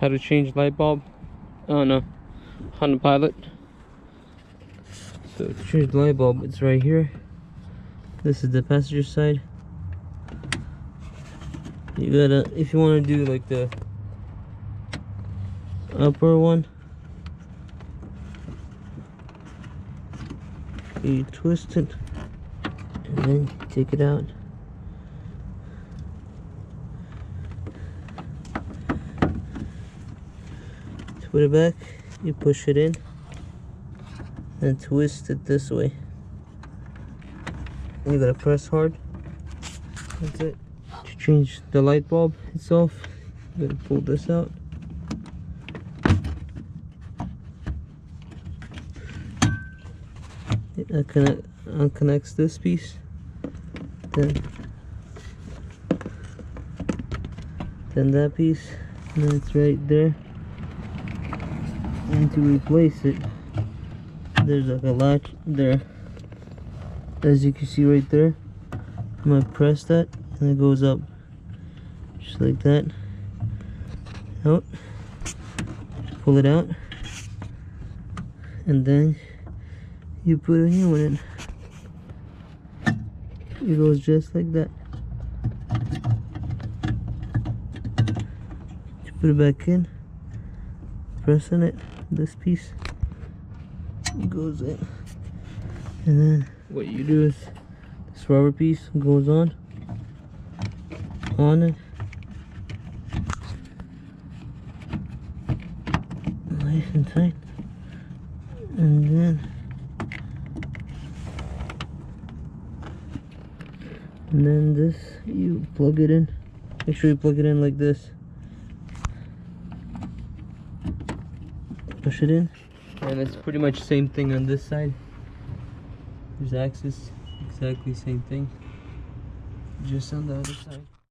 how to change light bulb on a Honda Pilot. So to change the light bulb, it's right here. This is the passenger side. You gotta, if you want to do like the upper one, you twist it and then you take it out. To put it back, you push it in and twist it this way. And you gotta press hard. That's it. To change the light bulb itself, you gotta pull this out. It unconnects this piece. Then that piece, and then it's right there. And to replace it, there's like a latch there. As you can see right there, I'm gonna press that and it goes up just like that. Out, pull it out, and then you put a new one in. It goes just like that. You put it back in, press on it, this piece goes in, and then what you do is this rubber piece goes on it, nice and tight, and then this, you plug it in. Make sure you plug it in like this. Push it in, and it's pretty much the same thing on this side. There's axis, exactly same thing, just on the other side.